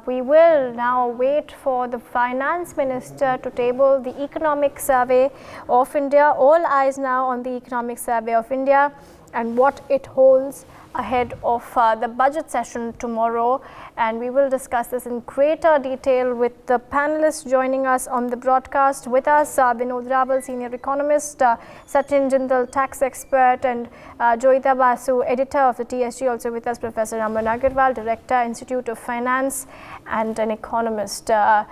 We will now wait for the Finance Minister to table the Economic Survey of India. All eyes now on the Economic Survey of India and what it holds ahead of the budget session tomorrow, and we will discuss this in greater detail with the panelists joining us on the broadcast. With us, Vinod Rawal, senior economist, Sachin Jindal, tax expert, and Joyita Basu, editor of the TSG. Also with us, Professor Aman Agarwal, director, Institute of Finance, and an economist. All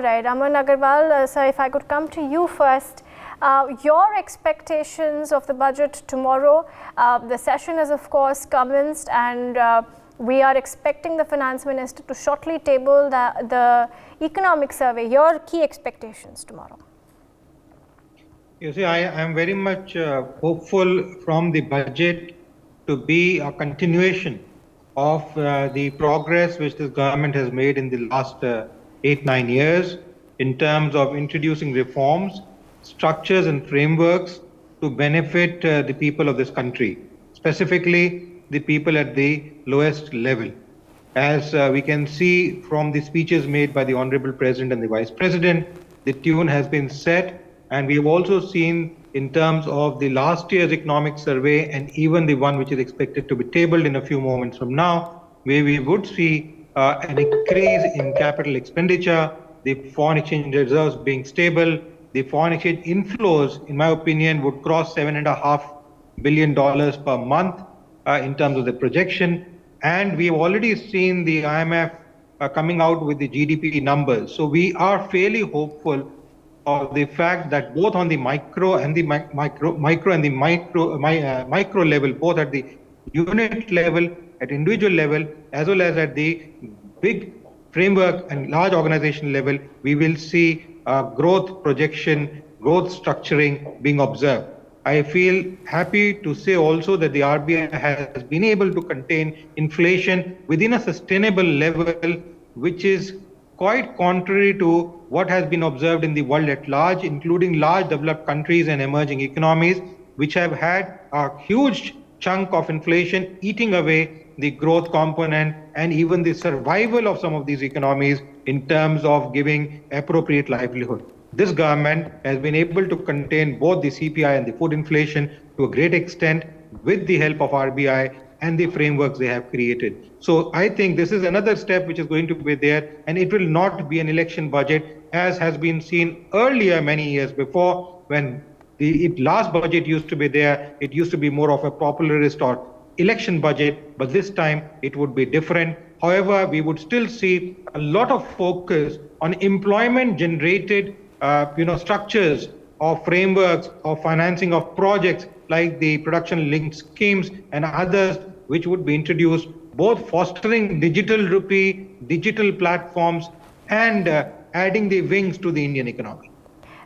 right, Aman Agarwal, sir, if I could come to you first. Your expectations of the budget tomorrow. The session has of course commenced, and we are expecting the Finance Minister to shortly table the economic survey. Your key expectations tomorrow? You see, I am very much hopeful from the budget to be a continuation of the progress which this government has made in the last 8-9 years in terms of introducing reforms, structures and frameworks to benefit the people of this country, specifically the people at the lowest level. As we can see from the speeches made by the Honorable President and the Vice President, the tune has been set, and we have also seen in terms of the last year's economic survey and even the one which is expected to be tabled in a few moments from now, where we would see an increase in capital expenditure, the foreign exchange reserves being stable. The foreign exchange inflows, in my opinion, would cross $7.5 billion per month in terms of the projection. And we have already seen the IMF coming out with the GDP numbers. So we are fairly hopeful of the fact that both on the micro level, both at the unit level, at individual level, as well as at the big framework and large organization level, we will see growth projection, growth structuring being observed. I feel happy to say also that the RBI has been able to contain inflation within a sustainable level, which is quite contrary to what has been observed in the world at large, including large developed countries and emerging economies, which have had a huge chunk of inflation eating away the growth component and even the survival of some of these economies in terms of giving appropriate livelihood. This government has been able to contain both the CPI and the food inflation to a great extent with the help of RBI and the frameworks they have created. So I think this is another step which is going to be there, and it will not be an election budget as has been seen earlier many years before, when the last budget used to be there. It used to be more of a popularist or election budget, but this time it would be different. However, we would still see a lot of focus on employment generated structures or frameworks or financing of projects like the production linked schemes and others which would be introduced, both fostering digital rupee, digital platforms, and adding the wings to the Indian economy.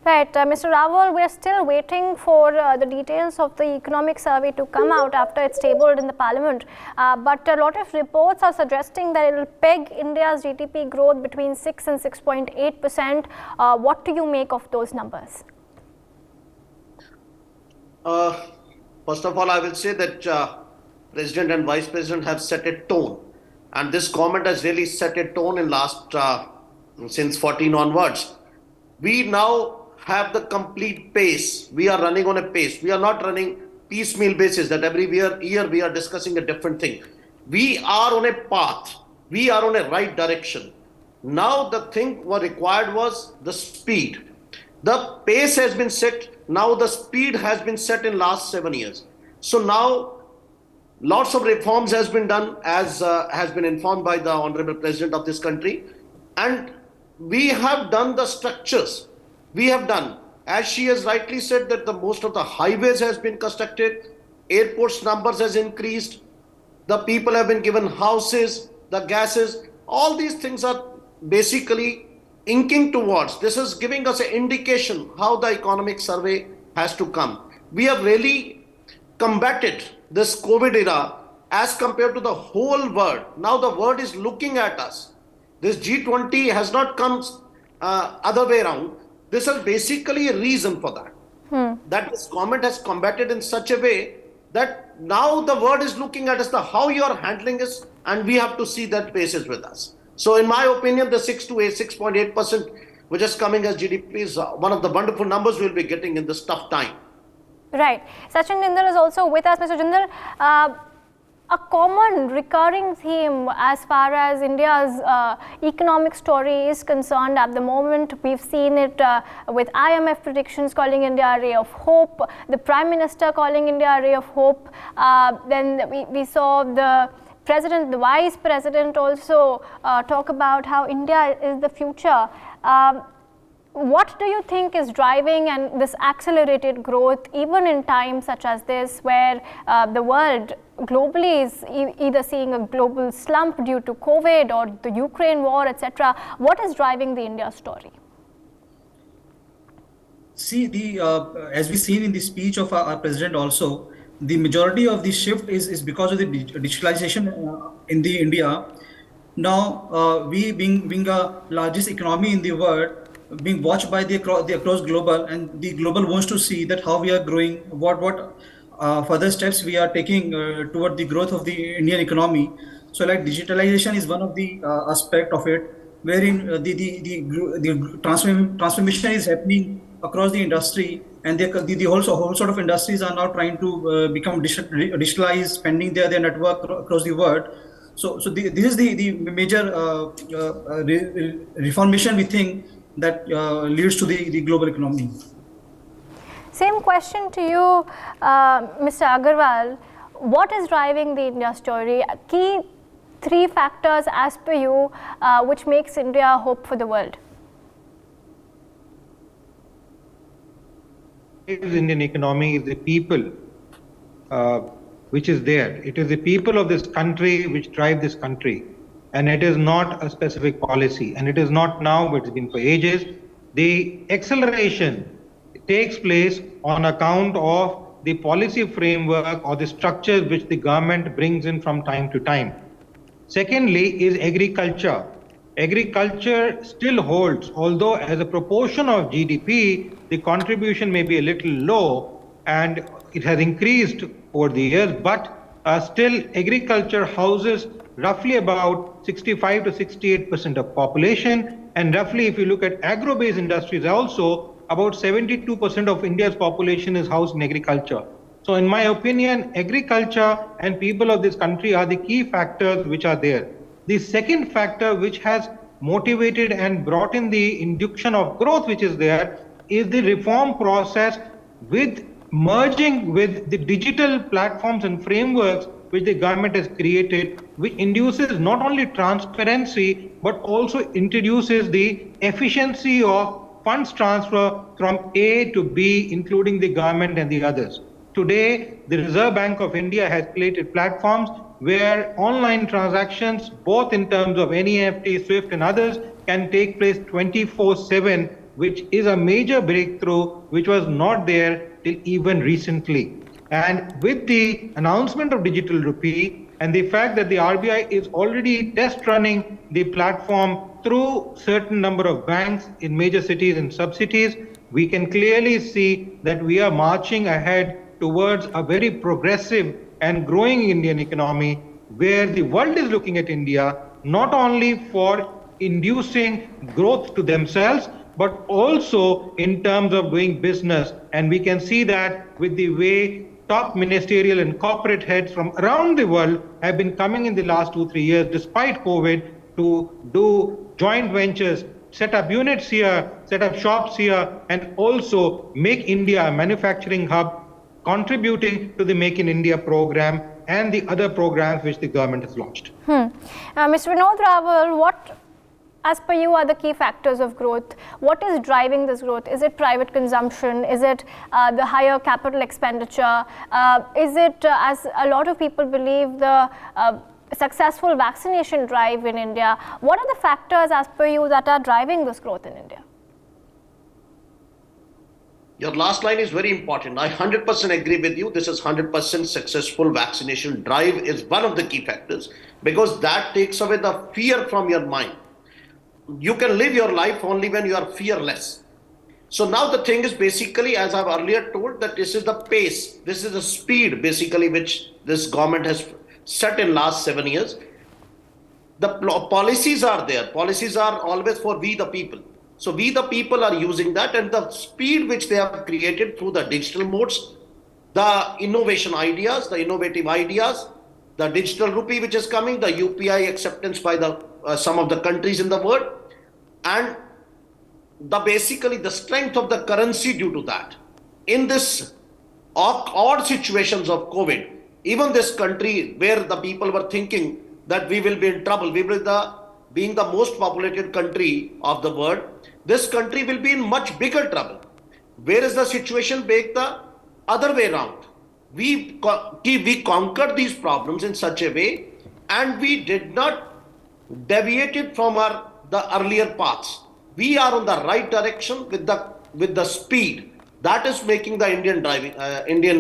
Right, Mr. Rawal, we are still waiting for the details of the economic survey to come out after it's tabled in the parliament. But a lot of reports are suggesting that it will peg India's GDP growth between 6 and 6.8%. What do you make of those numbers? First of all, I will say that President and Vice President have set a tone, and this government has really set a tone in last since 14 onwards. We now have the complete pace. We are running on a pace. We are not running piecemeal basis that every year we are discussing a different thing. We are on a path. We are on a right direction. Now the thing what required was the speed. The pace has been set. Now the speed has been set in last 7 years. So now lots of reforms has been done, as has been informed by the Honorable President of this country. And we have done the structures. We have done, as she has rightly said, that the most of the highways has been constructed, airports numbers has increased, the people have been given houses, the gases, all these things are basically inking towards. This is giving us an indication how the economic survey has to come. We have really combated this COVID era as compared to the whole world. Now the world is looking at us. This G20 has not come other way around. This is basically a reason for that. That this government has combated in such a way that now the world is looking at us, the how you are handling this, and we have to see that basis with us. So in my opinion, the 6.8%, which is coming as GDP, is one of the wonderful numbers we'll be getting in this tough time. Right. Sachin Jindal is also with us. Mr. Jindal, a common recurring theme as far as India's economic story is concerned at the moment, we've seen it with IMF predictions calling India a ray of hope, the Prime Minister calling India a ray of hope, then we saw the President, the Vice President also talk about how India is the future. What do you think is driving and this accelerated growth even in times such as this, where the world globally is either seeing a global slump due to COVID or the Ukraine war, etc.? What is driving the India story? See, as we've seen in the speech of our president also, the majority of the shift is because of the digitalization in the India. Now, we being a largest economy in the world, being watched by the across global, and the global wants to see that how we are growing, what further steps we are taking toward the growth of the Indian economy. So like digitalization is one of the aspect of it, wherein the transformation is happening across the industry, and the whole sort of industries are now trying to become digitalized, spending their network across the world. So this is the major reformation we think that leads to the global economy. Same question to you, Mr. Agarwal. What is driving the India story? Key three factors as per you which makes India hope for the world. Indian economy is the people which is there. It is the people of this country which drive this country. And it is not a specific policy, and it is not now, but it's been for ages. The acceleration takes place on account of the policy framework or the structures which the government brings in from time to time. Secondly is agriculture. Agriculture still holds, although as a proportion of GDP, the contribution may be a little low, and it has increased over the years, but still agriculture houses roughly about 65 to 68% of population, and roughly if you look at agro-based industries also, about 72% of India's population is housed in agriculture. So in my opinion, agriculture and people of this country are the key factors which are there. The second factor which has motivated and brought in the induction of growth which is there is the reform process with merging with the digital platforms and frameworks which the government has created, which induces not only transparency, but also introduces the efficiency of funds transfer from A to B, including the government and the others. Today, the Reserve Bank of India has created platforms where online transactions, both in terms of NEFT, SWIFT and others, can take place 24/7, which is a major breakthrough which was not there till even recently. And with the announcement of digital rupee and the fact that the RBI is already test running the platform through certain number of banks in major cities and sub-cities, we can clearly see that we are marching ahead towards a very progressive and growing Indian economy, where the world is looking at India not only for inducing growth to themselves, but also in terms of doing business. And we can see that with the way top ministerial and corporate heads from around the world have been coming in the last 2-3 years, despite COVID, to do joint ventures, set up units here, set up shops here, and also make India a manufacturing hub, contributing to the Make in India program and the other programs which the government has launched. Mr. Vinod Rawal, what, as per you, are the key factors of growth? What is driving this growth? Is it private consumption? Is it the higher capital expenditure? Is it, as a lot of people believe, the successful vaccination drive in India? What are the factors, as per you, that are driving this growth in India? Your last line is very important. I 100% agree with you. This is 100% successful vaccination drive is one of the key factors, because that takes away the fear from your mind. You can live your life only when you are fearless. So now the thing is basically, as I've earlier told, that this is the pace, this is the speed basically which this government has set in last 7 years. The policies are there. Policies are always for we the people. So we the people are using that, and the speed which they have created through the digital modes, the innovation ideas, the innovative ideas, the digital rupee which is coming, the UPI acceptance by the some of the countries in the world, and the basically the strength of the currency due to that. In this odd situations of COVID, even this country where the people were thinking that we will be in trouble, we will being the most populated country of the world, this country will be in much bigger trouble. Where is the situation back the other way around? We conquered these problems in such a way, and we did not deviate it from the earlier paths. We are on the right direction with the speed that is making the Indian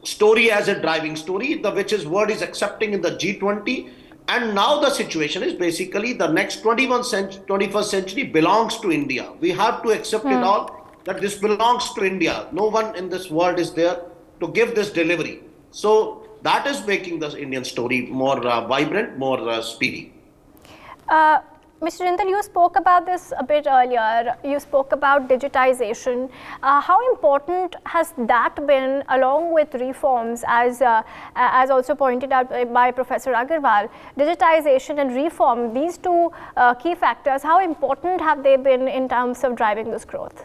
story as a driving story, which is word is accepting in the G20. And now the situation is basically the next 21st century belongs to India. We have to accept it all, that this belongs to India. No one in this world is there to give this delivery. So that is making the Indian story more vibrant, more speedy. Mr. Jindal, you spoke about this a bit earlier. You spoke about digitization. How important has that been, along with reforms, as also pointed out by Professor Agarwal? Digitization and reform, these two key factors, how important have they been in terms of driving this growth?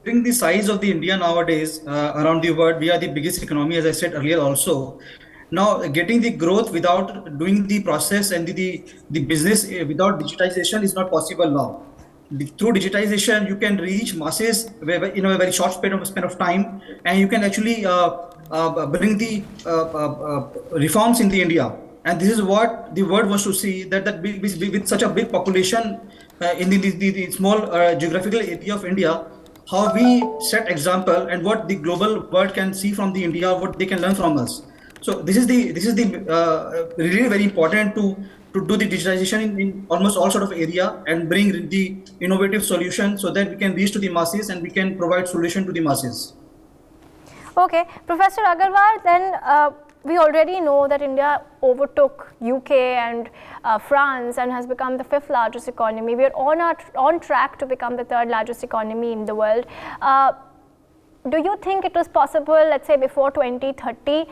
Given the size of the India nowadays around the world, we are the biggest economy, as I said earlier also. Now, getting the growth without doing the process and the business without digitization is not possible now. Through digitization, you can reach masses in a very short span of time, and you can actually bring the reforms in the India. And this is what the world wants to see, that with such a big population in the small geographical area of India, how we set example and what the global world can see from the India, what they can learn from us. So this is the really very important to do the digitization in almost all sort of area and bring the innovative solution so that we can reach to the masses and we can provide solution to the masses. Okay, Professor Agarwal, then we already know that India overtook UK and France and has become the 5th largest economy. We are on track to become the 3rd largest economy in the world. Do you think it was possible, let's say before 2030,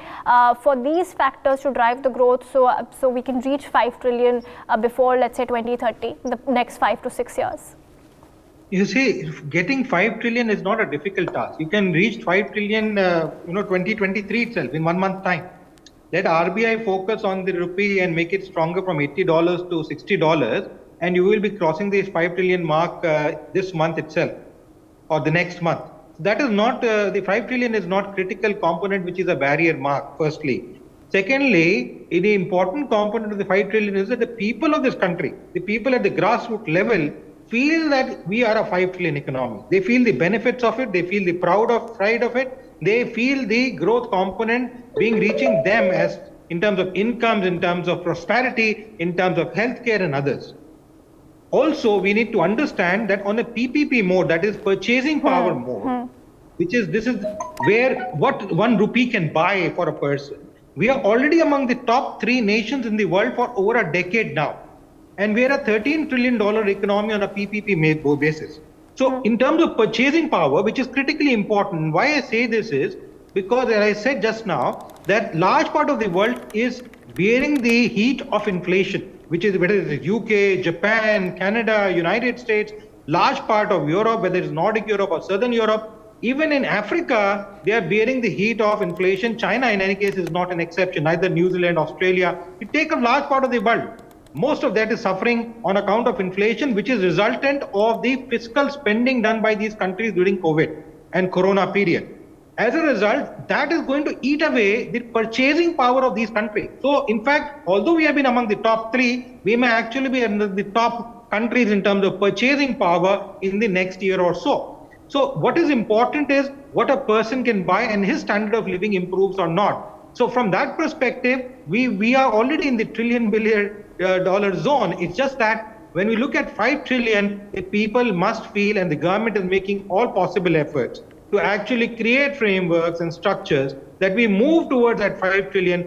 for these factors to drive the growth so we can reach 5 trillion before, let's say, 2030, the next 5 to 6 years? You see, getting 5 trillion is not a difficult task. You can reach 5 trillion, 2023 itself, in 1 month time. Let RBI focus on the rupee and make it stronger from $80 to $60, and you will be crossing the 5 trillion mark this month itself or the next month. That is not, the 5 trillion is not critical component, which is a barrier mark, firstly. Secondly, the important component of the 5 trillion is that the people of this country, the people at the grassroots level, feel that we are a 5 trillion economy. They feel the benefits of it, they feel the pride of it, they feel the growth component reaching them as in terms of incomes, in terms of prosperity, in terms of healthcare and others. Also, we need to understand that on a PPP mode, that is purchasing power mode, this is where what 1 rupee can buy for a person. We are already among the top 3 nations in the world for over a decade now. And we are a $13 trillion economy on a PPP basis. So in terms of purchasing power, which is critically important, why I say this is because, as I said just now, that large part of the world is bearing the heat of inflation, which is whether it's UK, Japan, Canada, United States, large part of Europe, whether it's Nordic Europe or Southern Europe. Even in Africa, they are bearing the heat of inflation. China, in any case, is not an exception, neither New Zealand, Australia. You take a large part of the world. Most of that is suffering on account of inflation, which is resultant of the fiscal spending done by these countries during COVID and Corona period. As a result, that is going to eat away the purchasing power of these countries. So, in fact, although we have been among the top 3, we may actually be in the top countries in terms of purchasing power in the next year or so. So, what is important is what a person can buy and his standard of living improves or not. So, from that perspective, we are already in the $1 trillion zone. It's just that when we look at 5 trillion, the people must feel, and the government is making all possible efforts to actually create frameworks and structures that we move towards that 5 trillion.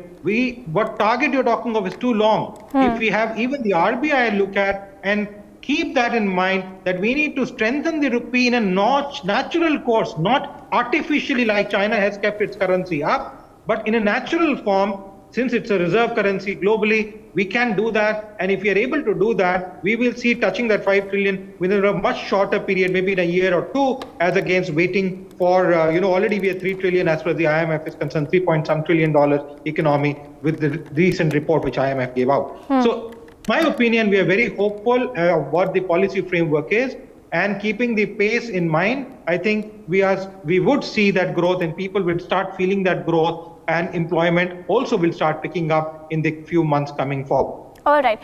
What target you're talking of is too long. If we have even the RBI look at and keep that in mind, that we need to strengthen the rupee in a natural course, not artificially like China has kept its currency up, but in a natural form. Since it's a reserve currency globally, we can do that. And if we are able to do that, we will see touching that 5 trillion within a much shorter period, maybe in a year or two, as against waiting for, already we are 3 trillion as far as the IMF is concerned, $3 trillion economy with the recent report which IMF gave out. So my opinion, we are very hopeful of what the policy framework is, and keeping the pace in mind, I think we would see that growth, and people will start feeling that growth, and employment also will start picking up in the few months coming forward. All right.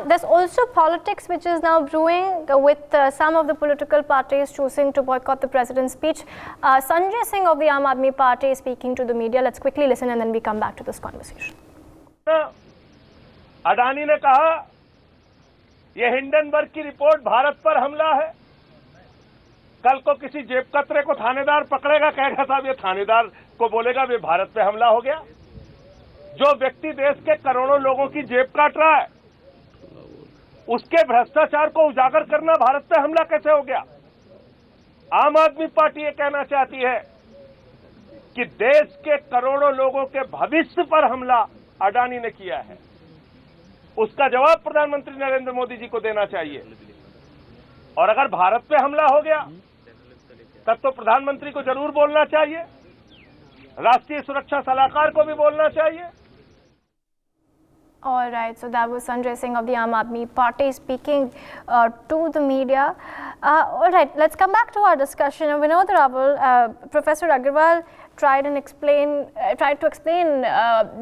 There's also politics which is now brewing with some of the political parties choosing to boycott the president's speech. Sanjay Singh of the Aam Aadmi Party is speaking to the media. Let's quickly listen and then we come back to this conversation. Adani ने कहा यह Hindenburg की report Bharat पर हमला है। कल को किसी जेब कतरे को थानेदार पकड़ेगा, कहेगा साहब ये थानेदार को बोलेगा वे भारत पे हमला हो गया। जो व्यक्ति देश के करोड़ों लोगों की जेब काट रहा है, उसके भ्रष्टाचार को उजागर करना भारत पे हमला कैसे हो गया? आम आदमी पार्टी ये कहना चाहती है कि देश के करोड़ों लोगों के भविष्य पर हमला अडानी ने किया है। उसका जवाब प्रधानमंत्री नरेंद्र मोदी जी को देना चाहिए। और अगर भारत पे हमला हो गया तब तो प्रधानमंत्री को जरूर बोलना चाहिए, राष्ट्रीय सुरक्षा सलाहकार को भी बोलना चाहिए। All right, so that was Sanjay Singh of the Aam Aadmi Party speaking to the media. All right, let's come back to our discussion. Vinod Raval, Professor Agarwal tried to explain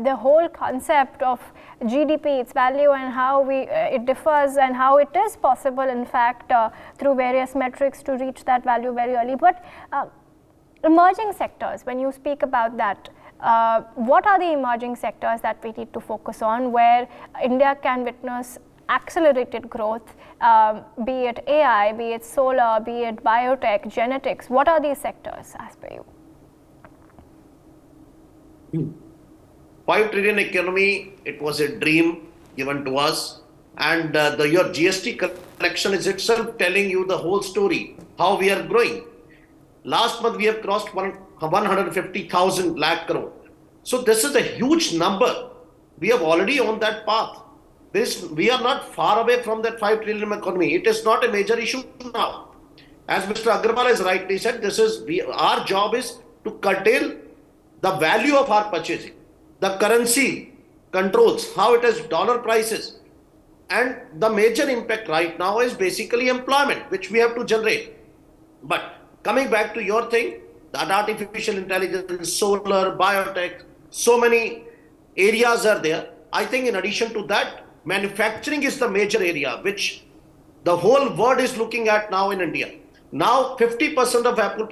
the whole concept of GDP, its value, and how it differs, and how it is possible, in fact, through various metrics to reach that value very early. But emerging sectors, when you speak about that, what are the emerging sectors that we need to focus on, where India can witness accelerated growth, be it AI, be it solar, be it biotech, genetics? What are these sectors as per you? 5 trillion economy, it was a dream given to us, and your GST collection is itself telling you the whole story, how we are growing. Last month we have crossed 150,000 lakh crore. So this is a huge number. We have already on that path. We are not far away from that 5 trillion economy. It is not a major issue now. As Mr. Agarwal has rightly said, our job is to curtail the value of our purchasing, the currency controls, how it is dollar prices. And the major impact right now is basically employment, which we have to generate. But coming back to your thing, that artificial intelligence, solar, biotech, so many areas are there. I think in addition to that, manufacturing is the major area which the whole world is looking at now in India. Now 50% of Apple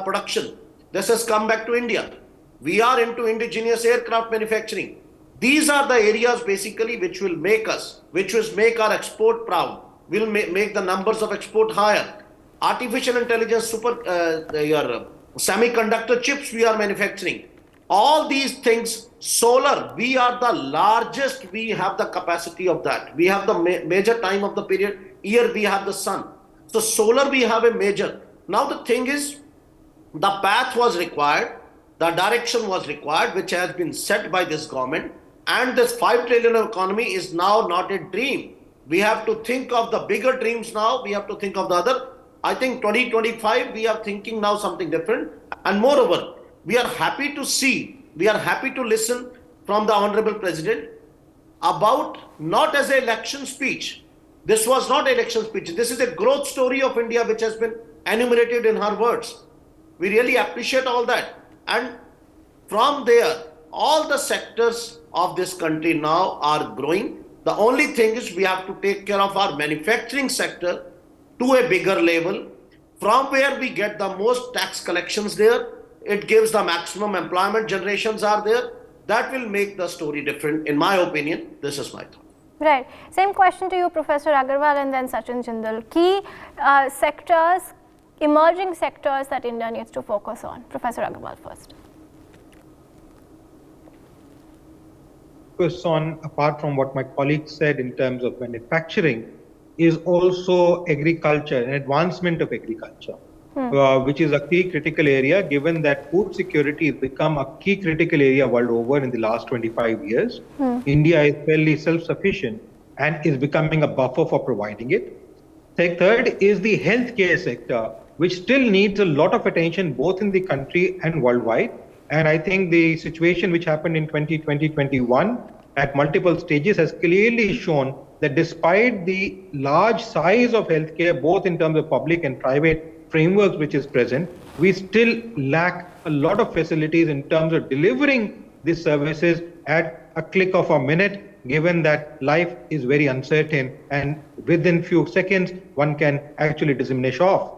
production, this has come back to India. We are into indigenous aircraft manufacturing. These are the areas basically which will make our export proud, will make the numbers of export higher. Artificial intelligence, semiconductor chips we are manufacturing. All these things, solar, we are the largest, we have the capacity of that. We have the major time of the period, here we have the sun. So solar we have a major. Now the thing is, the path was required, the direction was required, which has been set by this government. And this 5 trillion economy is now not a dream. We have to think of the bigger dreams now, we have to think of the other. I think 2025, we are thinking now something different. And moreover, we are happy to see, we are happy to listen from the Honorable President about not as an election speech. This was not an election speech. This is a growth story of India which has been enumerated in her words. We really appreciate all that. And from there, all the sectors of this country now are growing. The only thing is we have to take care of our manufacturing sector to a bigger level, from where we get the most tax collections there. It gives the maximum employment generations are there. That will make the story different, in my opinion. This is my thought. Right. Same question to you, Professor Agarwal, and then Sachin Jindal. Key sectors, emerging sectors that India needs to focus on. Professor Agarwal first. Focus on, apart from what my colleague said in terms of manufacturing, is also agriculture and advancement of agriculture, which is a key critical area, given that food security has become a key critical area world over in the last 25 years. India is fairly self-sufficient and is becoming a buffer for providing it. Third is the healthcare sector, which still needs a lot of attention both in the country and worldwide. And I think the situation which happened in 2020-21 at multiple stages has clearly shown that despite the large size of healthcare, both in terms of public and private frameworks which is present, we still lack a lot of facilities in terms of delivering these services at a click of a minute, given that life is very uncertain and within few seconds one can actually diminish off.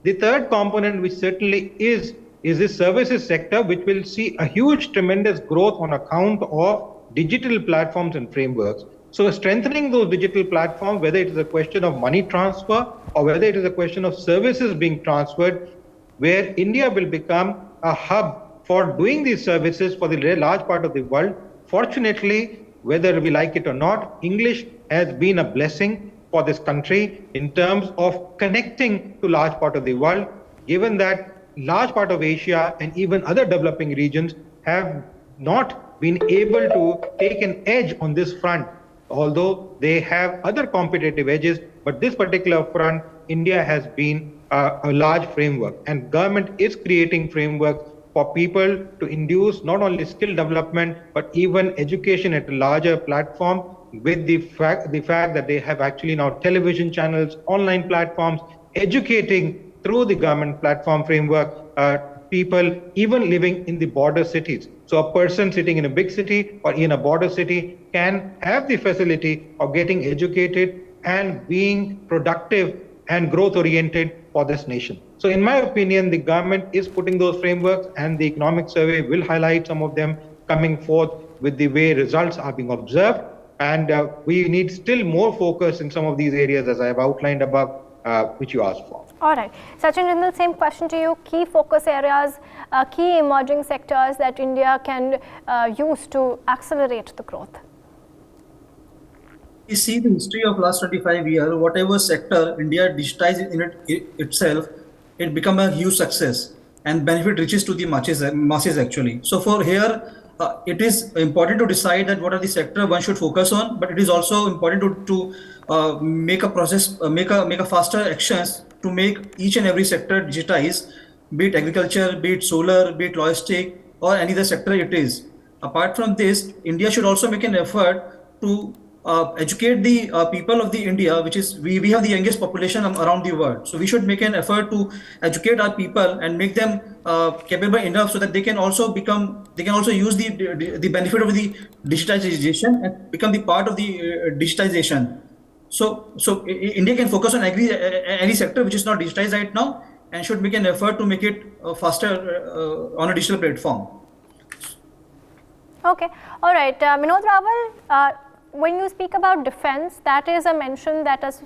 The third component, which certainly is the services sector, which will see a huge, tremendous growth on account of digital platforms and frameworks. So strengthening those digital platforms, whether it is a question of money transfer or whether it is a question of services being transferred, where India will become a hub for doing these services for the large part of the world. Fortunately, whether we like it or not, English has been a blessing for this country in terms of connecting to large part of the world, given that large part of Asia and even other developing regions have not been able to take an edge on this front, although they have other competitive edges. But this particular front, India has been a large framework, and government is creating frameworks for people to induce not only skill development, but even education at a larger platform, with the fact that they have actually now television channels, online platforms, educating through the government platform framework, people even living in the border cities. So a person sitting in a big city or in a border city can have the facility of getting educated and being productive and growth oriented for this nation. So in my opinion, the government is putting those frameworks, and the economic survey will highlight some of them coming forth with the way results are being observed. And we need still more focus in some of these areas, as I have outlined above, which you asked for. All right. Sachin Jindal, same question to you. Key focus areas, key emerging sectors that India can use to accelerate the growth. We see the history of last 25 years, whatever sector India digitized in itself, it become a huge success and benefit reaches to the masses actually. So for here, it is important to decide that what are the sector one should focus on, but it is also important to make a process, make a faster actions to make each and every sector digitize, be it agriculture, be it solar, be it logistic, or any other sector it is. Apart from this, India should also make an effort to educate the people of the India, which is we have the youngest population around the world. So we should make an effort to educate our people and make them capable enough so that they can also use the benefit of the digitization and become the part of the digitization. So India can focus on any sector which is not digitized right now and should make an effort to make it faster on a digital platform. Okay. All right. Vinod Rawal, when you speak about defense, that is a mention that is,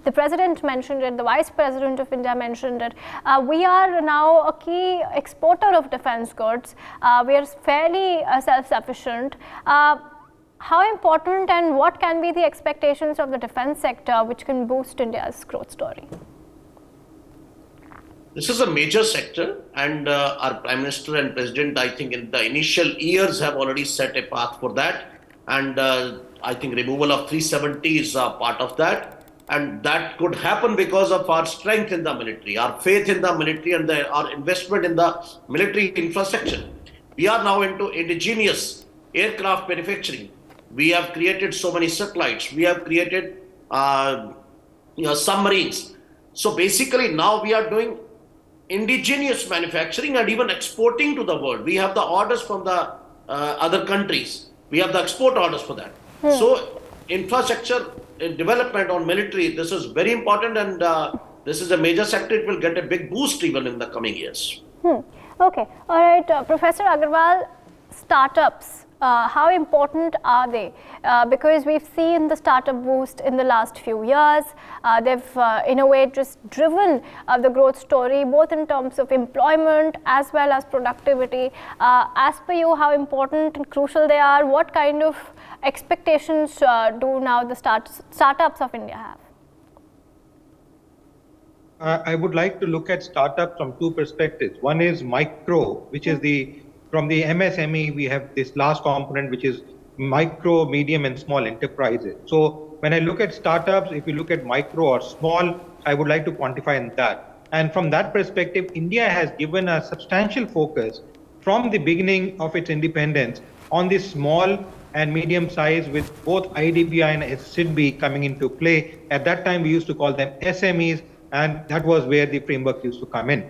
the President mentioned it, the Vice President of India mentioned it. We are now a key exporter of defense goods. We are fairly self-sufficient. How important and what can be the expectations of the defense sector which can boost India's growth story? This is a major sector, and our Prime Minister and President, I think in the initial years have already set a path for that. And I think removal of 370 is part of that. And that could happen because of our strength in the military, our faith in the military, and our investment in the military infrastructure. We are now into indigenous aircraft manufacturing. We have created so many satellites. We have created submarines. So basically now we are doing indigenous manufacturing and even exporting to the world. We have the orders from the other countries. We have the export orders for that. So infrastructure development on military, this is very important, and this is a major sector. It will get a big boost even in the coming years. Okay. All right. Professor Agarwal, startups, how important are they? Because we've seen the startup boost in the last few years. They've in a way just driven the growth story, both in terms of employment as well as productivity. As per you, how important and crucial they are? What kind of expectations do now the startups of India have? I would like to look at startups from two perspectives. One is micro, which is from the MSME, we have this last component, which is micro, medium, and small enterprises. So when I look at startups, if you look at micro or small, I would like to quantify in that. And from that perspective, India has given a substantial focus from the beginning of its independence on the small and medium size, with both IDBI and SIDBI coming into play. At that time, we used to call them SMEs, and that was where the framework used to come in.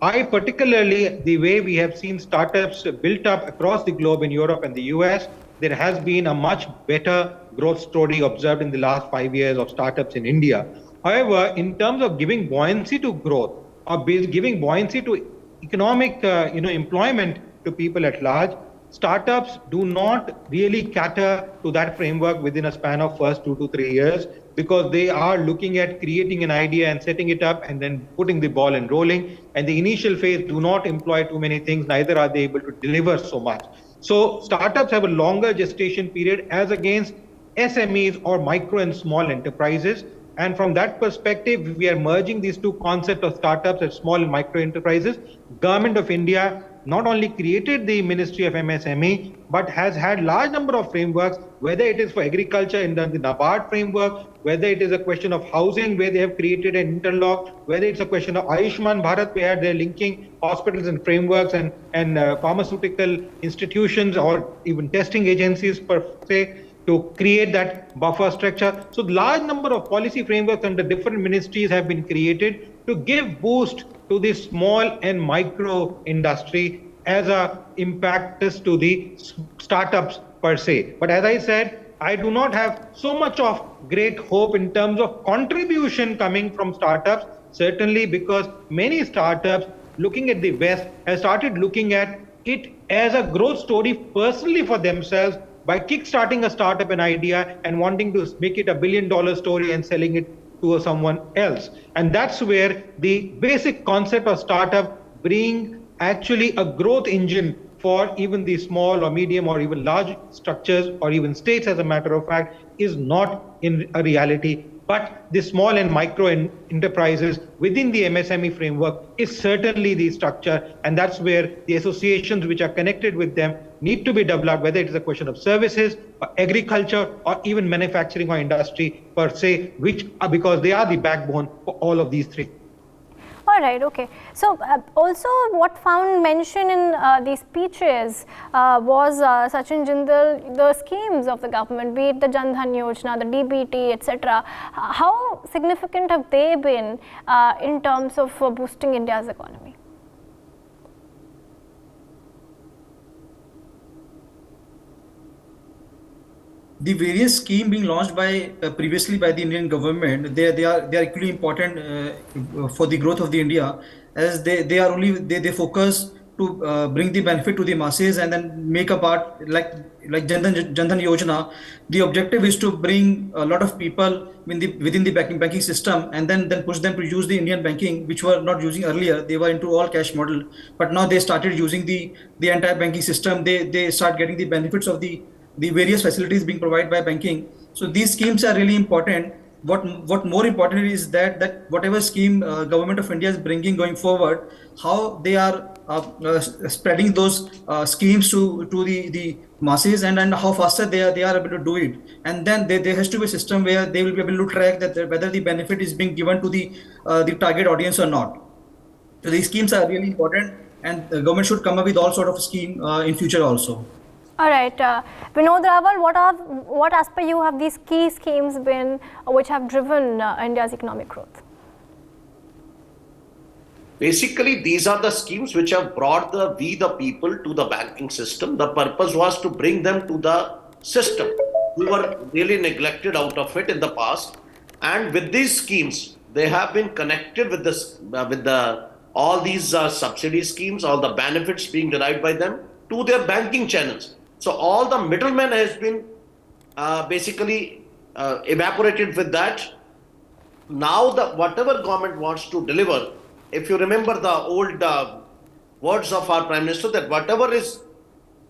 I particularly, the way we have seen startups built up across the globe in Europe and the US, there has been a much better growth story observed in the last 5 years of startups in India. However, in terms of giving buoyancy to growth or giving buoyancy to economic employment to people at large, startups do not really cater to that framework within a span of first 2 to 3 years, because they are looking at creating an idea and setting it up and then putting the ball and rolling. And the initial phase do not employ too many things, neither are they able to deliver so much. So startups have a longer gestation period as against SMEs or micro and small enterprises. And from that perspective, we are merging these two concepts of startups and small and micro enterprises. Government of India not only created the Ministry of MSME, but has had large number of frameworks, whether it is for agriculture in the NABARD framework, whether it is a question of housing, where they have created an interlock, whether it's a question of Ayushman Bharat, where they're linking hospitals and frameworks and pharmaceutical institutions or even testing agencies per se, to create that buffer structure. So large number of policy frameworks under different ministries have been created to give boost to the small and micro industry as a impetus to the startups per se. But as I said, I do not have so much of great hope in terms of contribution coming from startups, certainly because many startups looking at the West have started looking at it as a growth story personally for themselves, by kickstarting a startup, an idea, and wanting to make it $1 billion story and selling it to someone else. And that's where the basic concept of startup being actually a growth engine for even the small or medium or even large structures or even states, as a matter of fact, is not in a reality. But the small and micro enterprises within the MSME framework is certainly the structure, and that's where the associations which are connected with them need to be developed, whether it is a question of services, or agriculture, or even manufacturing or industry per se, which are, because they are the backbone for all of these three. All right, okay. So also what found mention in these speeches was Sachin Jindal, the schemes of the government, be it the Jan Dhan Yojana, the DBT, etc. How significant have they been in terms of boosting India's economy? The various schemes being launched by previously by the Indian government, they are equally important for the growth of the India, as they focus to bring the benefit to the masses and then make a part like Jan Dhan Yojana. The objective is to bring a lot of people within the banking system and then push them to use the Indian banking, which were not using earlier. They were into all cash model, but now they started using the entire banking system. They start getting the benefits of the various facilities being provided by banking. So these schemes are really important. What more important is that whatever scheme government of India is bringing going forward, how they are spreading those schemes to the masses, and how faster they are able to do it. And then there has to be a system where they will be able to track that whether the benefit is being given to the target audience or not. So these schemes are really important, and the government should come up with all sort of scheme in future also. All right, Vinod Rawal, what as per you have these key schemes been which have driven India's economic growth? Basically, these are the schemes which have brought the people to the banking system. The purpose was to bring them to the system, who were really neglected out of it in the past. And with these schemes, they have been connected with all these subsidy schemes, all the benefits being derived by them. to their banking channels. So all the middlemen has been basically evaporated with that. Now the whatever government wants to deliver, if you remember the old words of our Prime Minister, that whatever is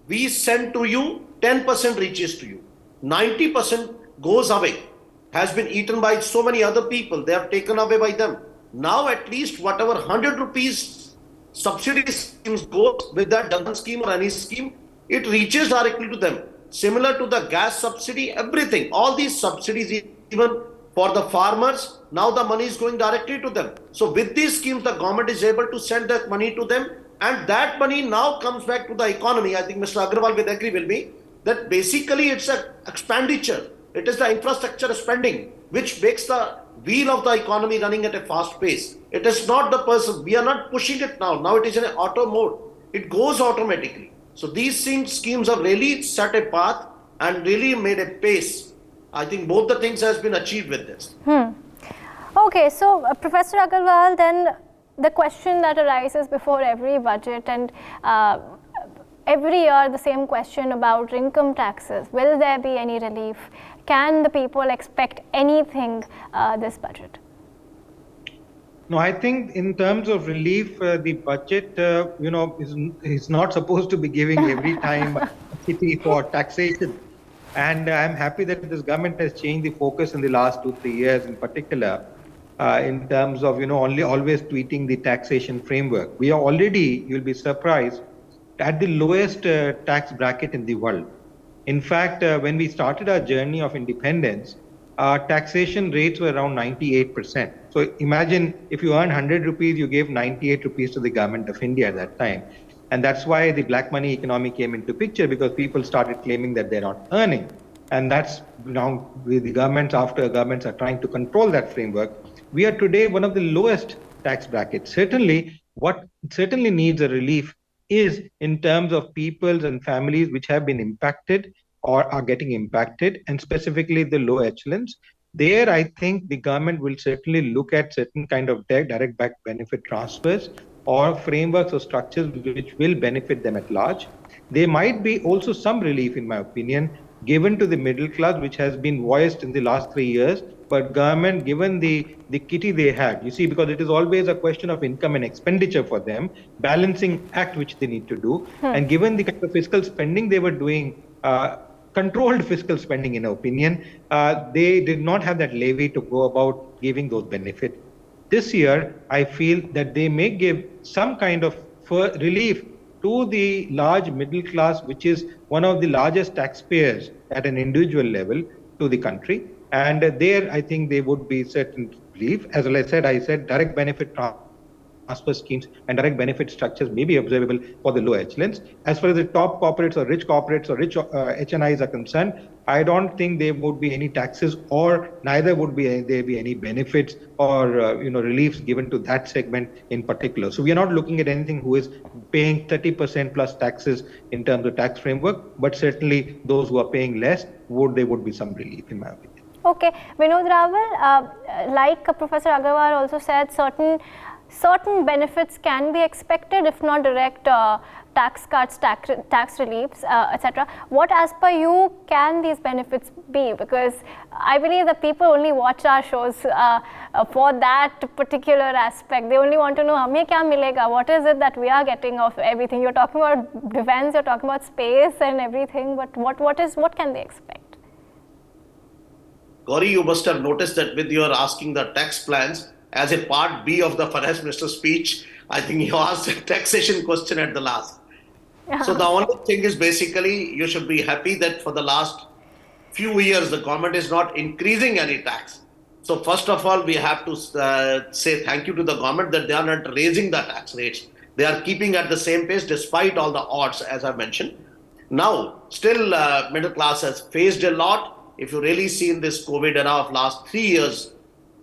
we send to you, 10% reaches to you, 90% goes away, has been eaten by so many other people, they have taken away by them. Now at least whatever 100 rupees subsidy schemes goes with that Jagan scheme or any scheme, it reaches directly to them. Similar to the gas subsidy, everything, all these subsidies, even for the farmers, now the money is going directly to them. So with these schemes, the government is able to send that money to them, and that money now comes back to the economy. I think Mr. Agarwal will agree with me that basically it's an expenditure. It is the infrastructure spending which makes the wheel of the economy running at a fast pace. It is not the person. We are not pushing it now. Now it is in an auto mode. It goes automatically. So these schemes have really set a path and really made a pace. I think both the things has been achieved with this. Okay, so Professor Agarwal, then the question that arises before every budget and every year the same question about income taxes. Will there be any relief? Can the people expect anything this budget? No, I think in terms of relief, the budget, is not supposed to be giving every time a kitty for taxation. And I'm happy that this government has changed the focus in the last 2-3 years in particular, in terms of, always tweeting the taxation framework. We are already, you'll be surprised, at the lowest tax bracket in the world. In fact, when we started our journey of independence, our taxation rates were around 98%. So imagine if you earn 100 rupees, you gave 98 rupees to the government of India at that time. And that's why the black money economy came into picture, because people started claiming that they're not earning. And that's now with the governments, after governments are trying to control that framework. We are today one of the lowest tax brackets. What certainly needs a relief is in terms of peoples and families which have been impacted or are getting impacted, and specifically the low echelons. There, I think the government will certainly look at certain kind of direct back benefit transfers or frameworks or structures which will benefit them at large. There might be also some relief, in my opinion, given to the middle class, which has been voiced in the last 3 years, but government, given the kitty they had, you see, because it is always a question of income and expenditure for them, balancing act which they need to do, and given the kind of fiscal spending they were doing, controlled fiscal spending, in our opinion, they did not have that levy to go about giving those benefits. This year, I feel that they may give some kind of relief to the large middle class, which is one of the largest taxpayers at an individual level to the country. And there, I think there would be certain relief. As I said, direct benefit transfer schemes and direct benefit structures may be observable for the low echelons. As far as the top corporates or rich HNIs are concerned, I don't think there would be any taxes, or neither would there be any benefits or reliefs given to that segment in particular. So we are not looking at anything who is paying 30% plus taxes in terms of tax framework, but certainly those who are paying less, there would be some relief, in my opinion. Okay, Vinod Rawal, like Professor Agarwal also said, certain benefits can be expected, if not direct tax cuts, tax reliefs, etc. What, as per you, can these benefits be? Because I believe that people only watch our shows for that particular aspect. They only want to know, hame kya milega? What is it that we are getting of everything? You're talking about defense, you're talking about space and everything, but what can they expect? Gauri, you must have noticed that with your asking the tax plans as a part B of the finance minister's speech, I think you asked a taxation question at the last. So the only thing is basically you should be happy that for the last few years the government is not increasing any tax. So first of all, we have to say thank you to the government that they are not raising the tax rates. They are keeping at the same pace despite all the odds, as I mentioned. Now, still middle class has faced a lot. If you really see in this COVID era of last 3 years,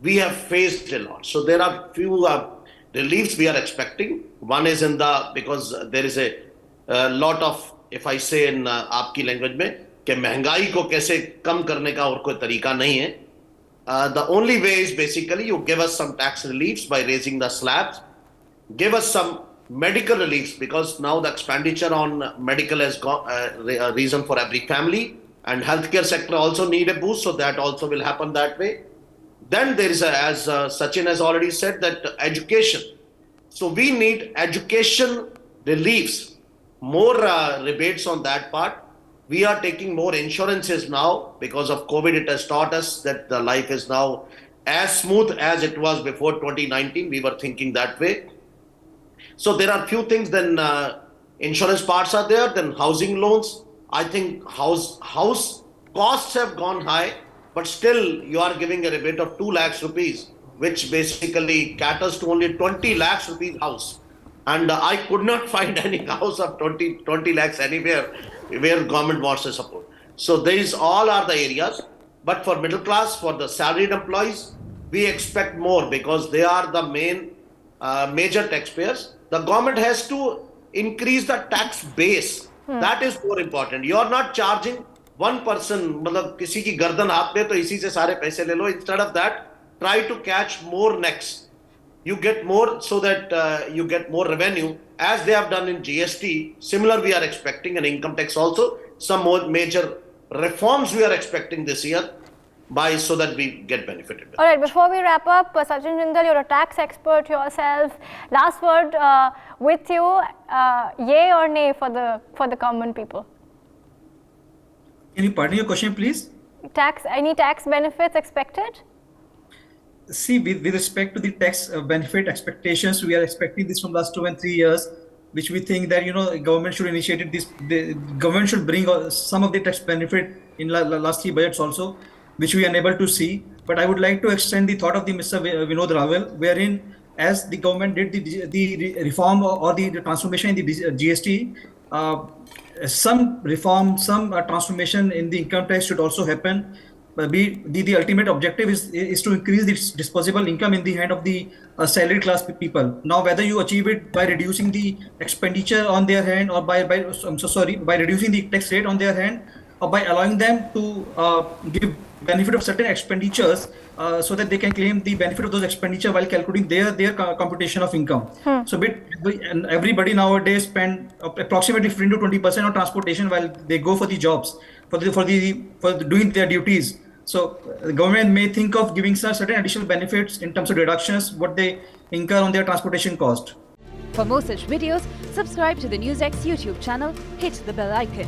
we have faced a lot. So there are few reliefs we are expecting. One is because there is a lot of, if I say in आपकी language में, कि महंगाई को कैसे कम करने का और कोई तरीका नहीं है. The only way is basically you give us some tax reliefs by raising the slabs, give us some medical reliefs, because now the expenditure on medical has got a reason for every family, and healthcare sector also need a boost, so that also will happen that way. Then there is, as Sachin has already said, that education. So we need education reliefs, more rebates on that part. We are taking more insurances now because of COVID. It has taught us that the life is now as smooth as it was before 2019. We were thinking that way. So there are few things. Then insurance parts are there. Then housing loans. I think house costs have gone high, but still you are giving a rebate of 2 lakhs rupees, which basically caters to only 20 lakhs rupees house. And I could not find any house of 20 lakhs anywhere where government wants to support. So these all are the areas. But for middle class, for the salaried employees, we expect more because they are the main major taxpayers. The government has to increase the tax base. That is more important. You are not charging one person, मतलब किसी की गर्दन हाथ में तो इसी से सारे पैसे ले लो. Instead of that, try to catch more necks. You get more so that you get more revenue, as they have done in GST. Similar we are expecting, and income tax also. Some more major reforms we are expecting this year, so that we get benefited. All right, before we wrap up, Sachin Jindal, you're a tax expert yourself. Last word with you, yay or nay for the common people? Can you pardon your question, please? Any tax benefits expected? See, with respect to the tax benefit expectations, we are expecting this from last 2 and 3 years, which we think that government should initiate this. The government should bring some of the tax benefit in last 3 budgets also, which we are unable to see. But I would like to extend the thought of the Mr. Vinod Raval, wherein as the government did the reform or the transformation in the GST, some reform, some transformation in the income tax should also happen. The ultimate objective is to increase the disposable income in the hand of the salaried class people. Now, whether you achieve it by reducing the expenditure on their hand, or by reducing the tax rate on their hand, or by allowing them to give benefit of certain expenditures so that they can claim the benefit of those expenditure while calculating their computation of income. So everybody nowadays spend approximately 15 to 20% on transportation while they go for the jobs, for doing their duties. So the government may think of giving certain additional benefits in terms of deductions what they incur on their transportation cost. For more such videos, subscribe to the NewsX YouTube channel, hit the bell icon.